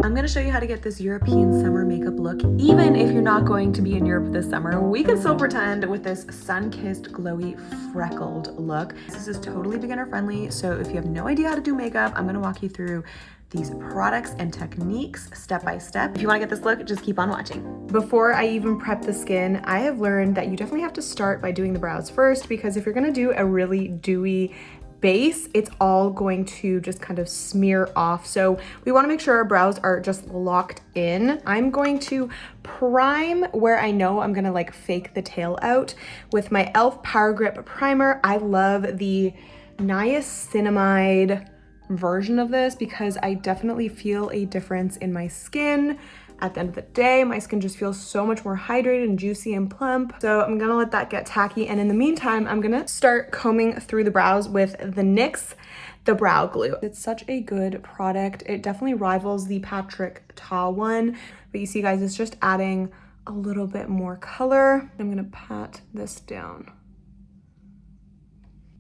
I'm gonna show you how to get this European summer makeup look. Even if you're not going to be in Europe this summer, we can still pretend with this sun-kissed, glowy, freckled look. This is totally beginner friendly, so if you have no idea how to do makeup, I'm gonna walk you through these products and techniques step by step. If you wanna get this look, just keep on watching. Before I even prep the skin, I have learned that you definitely have to start by doing the brows first, because if you're gonna do a really dewy base, it's all going to just kind of smear off. So we want to make sure our brows are just locked in. I'm going to prime where I know I'm gonna like fake the tail out with my e.l.f. Power Grip Primer. I love the niacinamide version of this because I definitely feel a difference in my skin. At the end of the day, my skin just feels so much more hydrated and juicy and plump. So I'm gonna let that get tacky. And in the meantime, I'm gonna start combing through the brows with the NYX, the brow glue. It's such a good product. It definitely rivals the 𝒸𝒾𝒶𝓁𝓈 one. But you see guys, it's just adding a little bit more color. I'm gonna pat this down.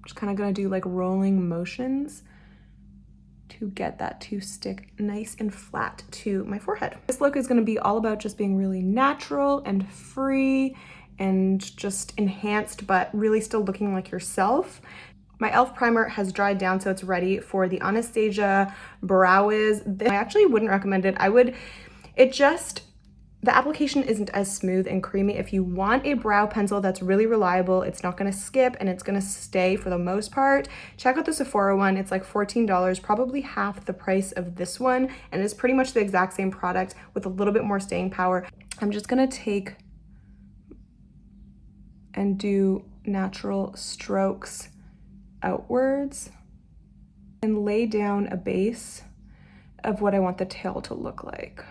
Just kind of gonna do like rolling motions to get that to stick nice and flat to my forehead. This look is gonna be all about just being really natural and free and just enhanced, but really still looking like yourself. My e.l.f. primer has dried down, so it's ready for the Anastasia Brow Wiz. I actually wouldn't recommend it. The application isn't as smooth and creamy. If you want a brow pencil that's really reliable, it's not gonna skip and it's gonna stay for the most part, check out the Sephora one. It's like $14, probably half the price of this one, and it's pretty much the exact same product with a little bit more staying power. I'm just gonna take and do natural strokes outwards and lay down a base of what I want the tail to look like.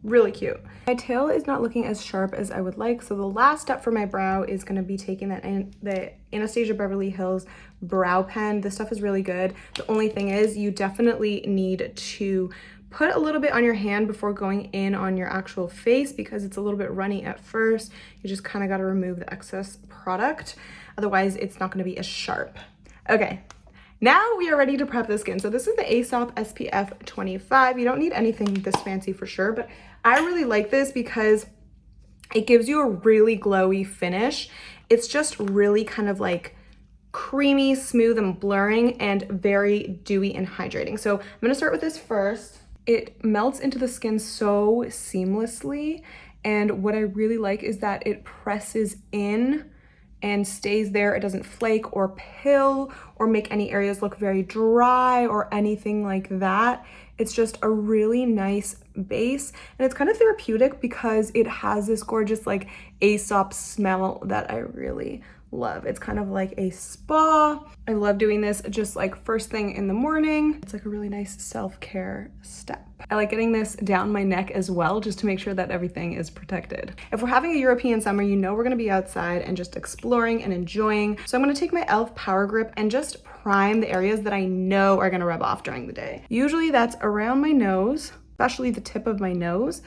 Really cute. My tail is not looking as sharp as I would like, so the last step for my brow is going to be taking the Anastasia Beverly Hills brow pen. This stuff is really good. The only thing is you definitely need to put a little bit on your hand before going in on your actual face because it's a little bit runny at first. You just kind of got to remove the excess product. Otherwise, it's not going to be as sharp. Okay. Now we are ready to prep the skin. So this is the Aesop SPF 25. You don't need anything this fancy for sure, but I really like this because it gives you a really glowy finish. It's just really kind of like creamy, smooth, and blurring, and very dewy and hydrating. So I'm gonna start with this first. It melts into the skin so seamlessly, and what I really like is that it presses in and stays there. It doesn't flake or pill or make any areas look very dry or anything like that. It's just a really nice base, and it's kind of therapeutic because it has this gorgeous like Aesop smell that I really love. It's kind of like a spa. I love doing this just like first thing in the morning. It's like a really nice self-care step. I like getting this down my neck as well, just to make sure that everything is protected. If we're having a European summer, you know we're gonna be outside and just exploring and enjoying. So I'm gonna take my e.l.f. Power Grip and just prime the areas that I know are gonna rub off during the day. Usually that's around my nose, especially the tip of my nose.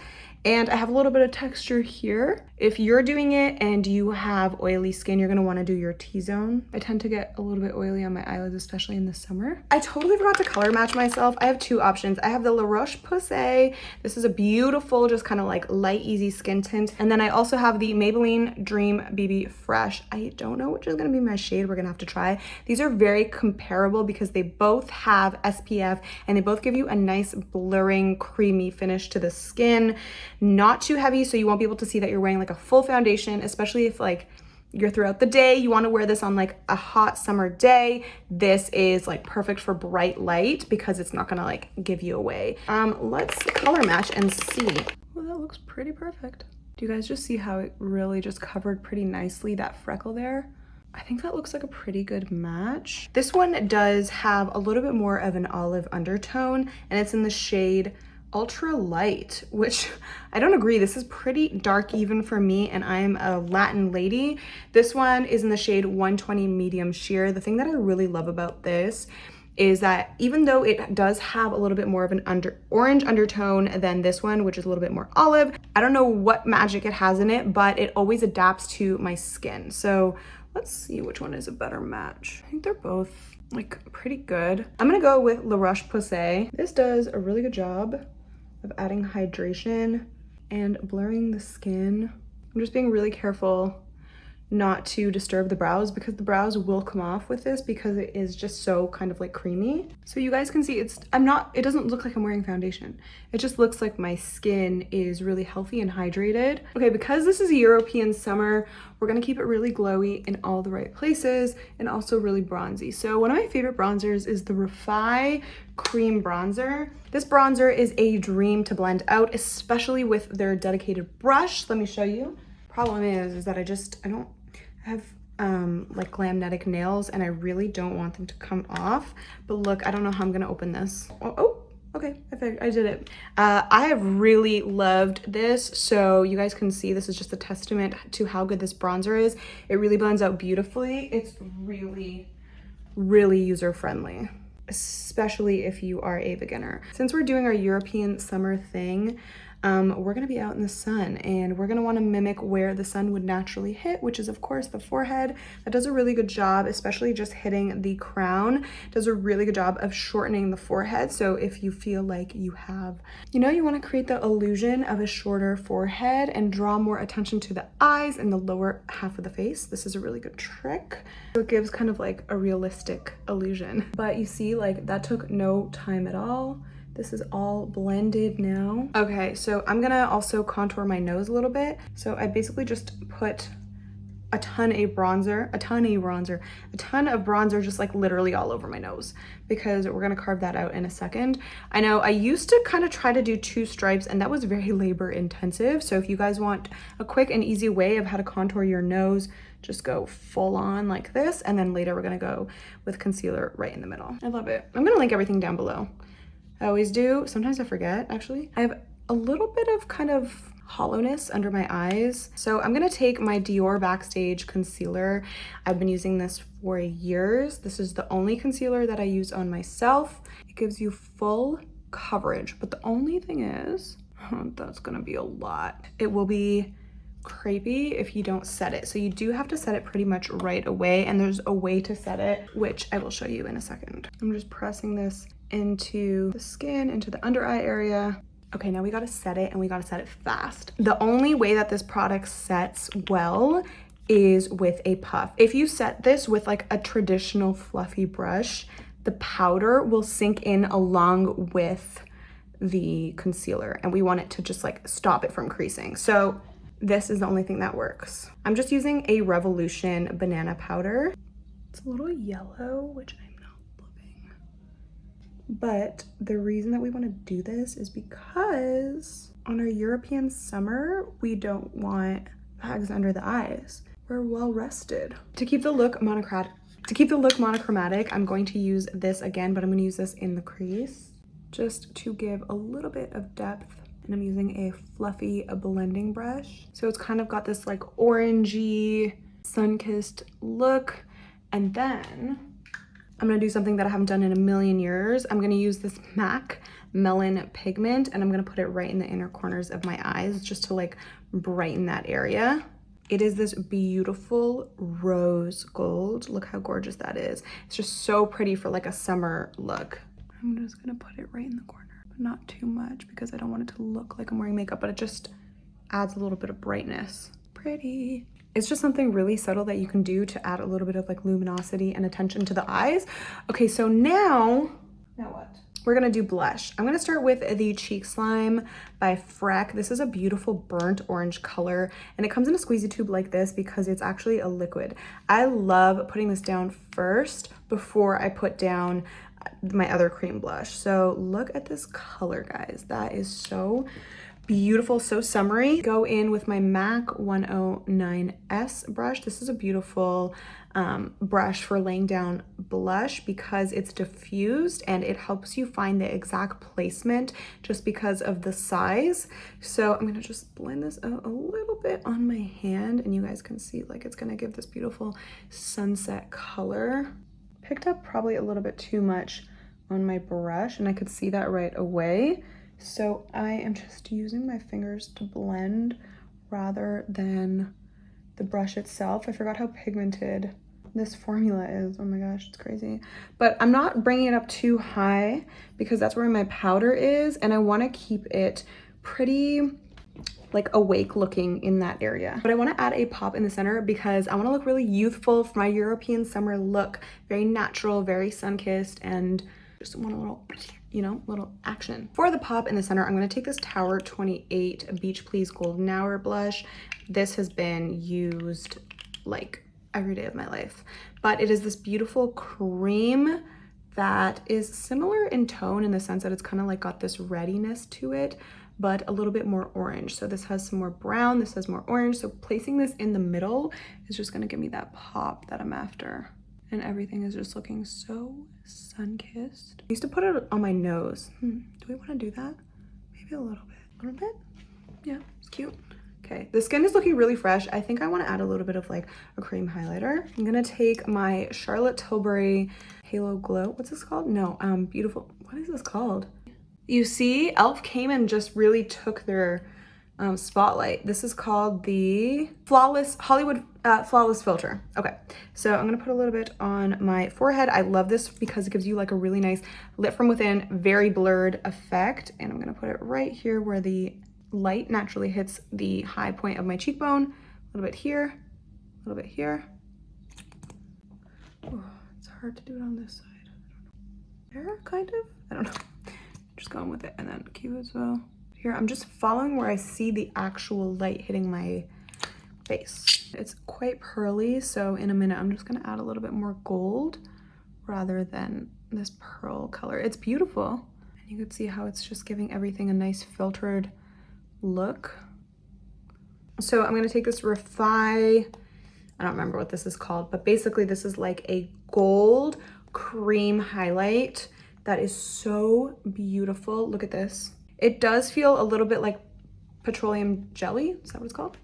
And I have a little bit of texture here. If you're doing it and you have oily skin, you're gonna wanna do your T-zone. I tend to get a little bit oily on my eyelids, especially in the summer. I totally forgot to color match myself. I have two options. I have the La Roche-Posay. This is a beautiful, just kind of like light, easy skin tint. And then I also have the Maybelline Dream BB Fresh. I don't know which is gonna be my shade. We're gonna have to try. These are very comparable because they both have SPF and they both give you a nice blurring, creamy finish to the skin. Not too heavy, so you won't be able to see that you're wearing like a full foundation, especially if like you're throughout the day, you want to wear this on like a hot summer day. This is like perfect for bright light because it's not gonna like give you away. Let's color match and see. Well, that looks pretty perfect. Do you guys just see how it really just covered pretty nicely that freckle there? I think that looks like a pretty good match. This one does have a little bit more of an olive undertone, and it's in the shade Ultra Light, which I don't agree. This is pretty dark even for me, and I'm a Latin lady. This one is in the shade 120 Medium Sheer. The thing that I really love about this is that even though it does have a little bit more of an orange undertone than this one, which is a little bit more olive, I don't know what magic it has in it, but it always adapts to my skin. So let's see which one is a better match. I think they're both like pretty good. I'm gonna go with La Roche-Posay. This does a really good job of adding hydration and blurring the skin. I'm just being really careful not to disturb the brows because the brows will come off with this because it is just so kind of like creamy. So you guys can see it doesn't look like I'm wearing foundation. It just looks like my skin is really healthy and hydrated. Okay, because this is a European summer, we're gonna keep it really glowy in all the right places and also really bronzy. So one of my favorite bronzers is the Refi Cream Bronzer. This bronzer is a dream to blend out, especially with their dedicated brush. Let me show you. Problem is that I don't have like glamnetic nails and I really don't want them to come off. But look, I don't know how I'm gonna open this. Okay, I did it. I have really loved this. So you guys can see this is just a testament to how good this bronzer is. It really blends out beautifully. It's really, really user-friendly, especially if you are a beginner. Since we're doing our European summer thing, we're gonna be out in the sun and we're gonna wanna mimic where the sun would naturally hit, which is of course the forehead. That does a really good job, especially just hitting the crown, does a really good job of shortening the forehead. So if you feel like you wanna create the illusion of a shorter forehead and draw more attention to the eyes and the lower half of the face, this is a really good trick. So it gives kind of like a realistic illusion. But you see, like that took no time at all. This is all blended now. Okay, so I'm gonna also contour my nose a little bit. So I basically just put a ton of bronzer just like literally all over my nose because we're gonna carve that out in a second. I know I used to kind of try to do 2 stripes and that was very labor intensive. So if you guys want a quick and easy way of how to contour your nose, just go full on like this. And then later we're gonna go with concealer right in the middle. I love it. I'm gonna link everything down below. I always do. Sometimes I forget, actually. I have a little bit of kind of hollowness under my eyes. So I'm gonna take my Dior Backstage concealer. I've been using this for years. This is the only concealer that I use on myself. It gives you full coverage, but the only thing is, that's gonna be a lot. It will be crepey if you don't set it. So you do have to set it pretty much right away, and there's a way to set it, which I will show you in a second. I'm just pressing this into the skin, into the under eye area. Okay, now we gotta set it and we gotta set it fast. The only way that this product sets well is with a puff. If you set this with like a traditional fluffy brush, the powder will sink in along with the concealer and we want it to just like stop it from creasing. So this is the only thing that works. I'm just using a Revolution banana powder. It's a little yellow, which I'm not loving. But the reason that we want to do this is because on our European summer, we don't want bags under the eyes. We're well rested. To keep the look monochromatic, I'm going to use this again, but I'm going to use this in the crease just to give a little bit of depth. And I'm using a fluffy blending brush. So it's kind of got this like orangey, sun-kissed look. And then I'm gonna do something that I haven't done in a million years. I'm gonna use this MAC Melon Pigment and I'm gonna put it right in the inner corners of my eyes just to like brighten that area. It is this beautiful rose gold. Look how gorgeous that is. It's just so pretty for like a summer look. I'm just gonna put it right in the corner. Not too much because I don't want it to look like I'm wearing makeup, but it just adds a little bit of brightness. Pretty. It's just something really subtle that you can do to add a little bit of like luminosity and attention to the eyes. Okay, so now what? We're gonna do blush. I'm gonna start with the Cheek Slime by Freck. This is a beautiful burnt orange color and it comes in a squeezy tube like this because it's actually a liquid. I love putting this down first before I put down my other cream blush. So look at this color, guys. That is so beautiful, so summery. Go in with my MAC 109S brush. This is a beautiful brush for laying down blush because it's diffused and it helps you find the exact placement just because of the size. So I'm gonna just blend this out a little bit on my hand and you guys can see like it's gonna give this beautiful sunset color. Picked up probably a little bit too much on my brush and I could see that right away. So I am just using my fingers to blend rather than the brush itself. I forgot how pigmented this formula is. Oh my gosh, it's crazy. But I'm not bringing it up too high because that's where my powder is, and I want to keep it pretty like awake looking in that area. But I want to add a pop in the center because I want to look really youthful for my European summer look. Very natural, very sun-kissed, and just want a little, you know, little action. For the pop in the center, I'm going to take this Tower 28 Beach Please Golden Hour blush. This has been used like every day of my life, but it is this beautiful cream that is similar in tone in the sense that it's kind of like got this readiness to it, but a little bit more orange. So this has some more brown, this has more orange. So placing this in the middle is just gonna give me that pop that I'm after. And everything is just looking so sun-kissed. I used to put it on my nose. Do we wanna do that? Maybe a little bit. A little bit? Yeah, it's cute. Okay, the skin is looking really fresh. I think I wanna add a little bit of like a cream highlighter. I'm gonna take my Charlotte Tilbury Halo Glow. What's this called? No, Beautiful. What is this called? You see, e.l.f. came and just really took their spotlight. This is called the Hollywood Flawless Filter. Okay, so I'm gonna put a little bit on my forehead. I love this because it gives you like a really nice lit from within, very blurred effect. And I'm gonna put it right here where the light naturally hits the high point of my cheekbone. A little bit here, a little bit here. Oh, it's hard to do it on this side. There, kind of? I don't know. Just going with it, and then Cupid's bow. Here, I'm just following where I see the actual light hitting my face. It's quite pearly, so in a minute, I'm just gonna add a little bit more gold rather than this pearl color. It's beautiful. And you can see how it's just giving everything a nice filtered look. So I'm gonna take this Refi, I don't remember what this is called, but basically this is like a gold cream highlight that is so beautiful. Look at this. It does feel a little bit like petroleum jelly, is that what it's called?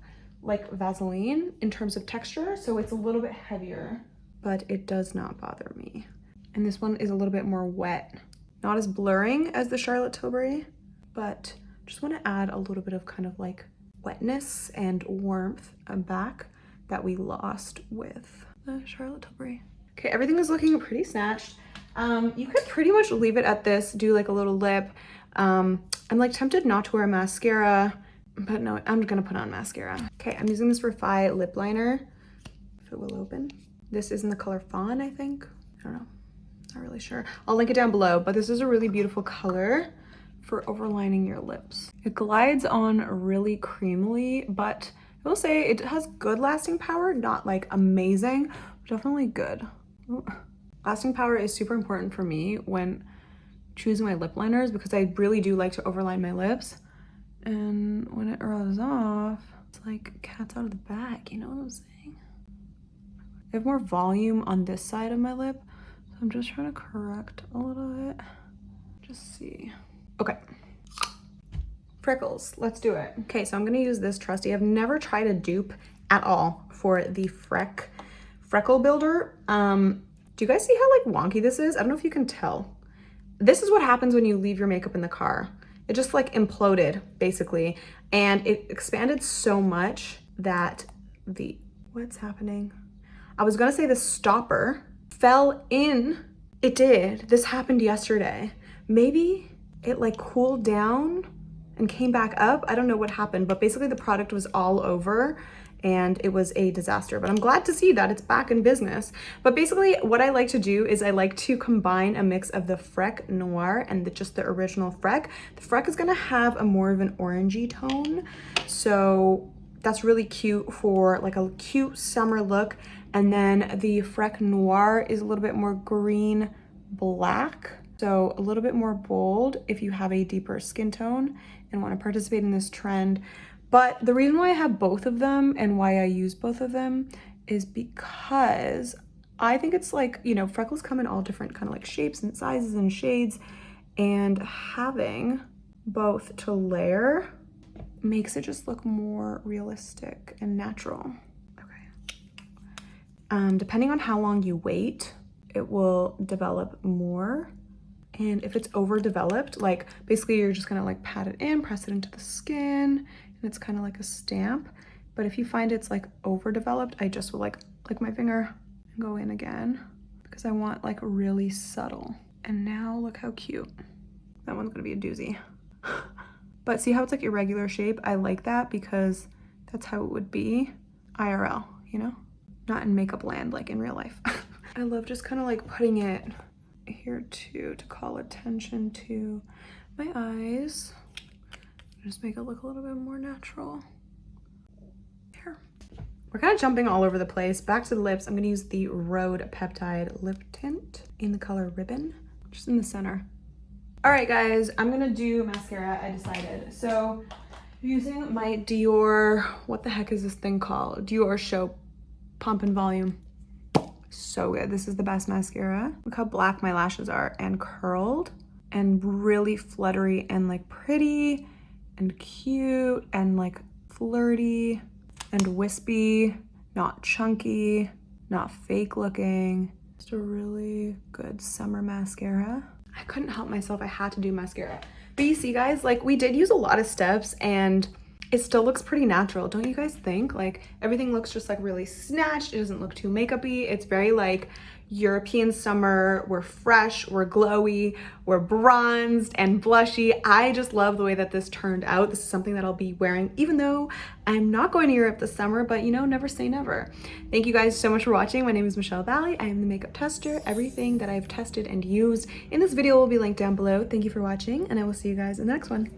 Like Vaseline in terms of texture, so it's a little bit heavier, but it does not bother me. And this one is a little bit more wet. Not as blurring as the Charlotte Tilbury, but just want to add a little bit of kind of like wetness and warmth back that we lost with the Charlotte Tilbury. Okay, everything is looking pretty snatched. You could pretty much leave it at this, do like a little lip. I'm like tempted not to wear mascara, but no, I'm gonna put on mascara. Okay, I'm using this Refi lip liner, if it will open. This is in the color Fawn, I think. I don't know, not really sure. I'll link it down below, but this is a really beautiful color for overlining your lips. It glides on really creamily, but I will say it has good lasting power, not like amazing, but definitely good. Ooh. Lasting power is super important for me when choosing my lip liners because I really do like to overline my lips. And when it rubs off, it's like cat's out of the bag, you know what I'm saying? I have more volume on this side of my lip, so I'm just trying to correct a little bit. Just see. Okay. Freckles, let's do it. Okay, so I'm gonna use this trusty. I've never tried a dupe at all for the freckle builder. Do you guys see how like wonky this is? I don't know if you can tell. This is what happens when you leave your makeup in the car. It just like imploded basically. And it expanded so much that what's happening? I was gonna say the stopper fell in. It did. This happened yesterday. Maybe it like cooled down and came back up. I don't know what happened, but basically the product was all over and it was a disaster, but I'm glad to see that it's back in business. But basically what I like to do is I like to combine a mix of the Freck Noir and just the original Freck. The Freck is gonna have a more of an orangey tone, so that's really cute for like a cute summer look. And then the Freck Noir is a little bit more green black, so a little bit more bold if you have a deeper skin tone and want to participate in this trend. But the reason why I have both of them and why I use both of them is because I think it's like, you know, freckles come in all different kind of like shapes and sizes and shades, and having both to layer makes it just look more realistic and natural. Okay. Depending on how long you wait, it will develop more. And if it's overdeveloped, like basically you're just gonna like pat it in, press it into the skin, and it's kind of like a stamp. But if you find it's like overdeveloped, I just will like my finger and go in again because I want like really subtle. And now look how cute. That one's gonna be a doozy. But see how it's like irregular shape? I like that because that's how it would be IRL, you know? Not in makeup land, like in real life. I love just kind of like putting it here too to call attention to my eyes. Just make it look a little bit more natural. Here. We're kind of jumping all over the place. Back to the lips. I'm gonna use the Rhode Peptide Lip Tint in the color Ribbon, just in the center. All right, guys, I'm gonna do mascara, I decided. So using my Dior, what the heck is this thing called? Dior Show Pump and Volume. So good. This is the best mascara. Look how black my lashes are and curled and really fluttery and like pretty and cute and like flirty and wispy, not chunky, not fake looking. Just a really good summer mascara. I couldn't help myself, I had to do mascara. But you see guys, like we did use a lot of steps and it still looks pretty natural, don't you guys think? Like everything looks just like really snatched. It doesn't look too makeup-y. It's very like European summer. We're fresh, we're glowy, we're bronzed and blushy. I just love the way that this turned out. This is something that I'll be wearing even though I'm not going to Europe this summer, but you know, never say never. Thank you guys so much for watching. My name is Michelle Valley. I am the makeup tester. Everything that I've tested and used in this video will be linked down below. Thank you for watching and I will see you guys in the next one.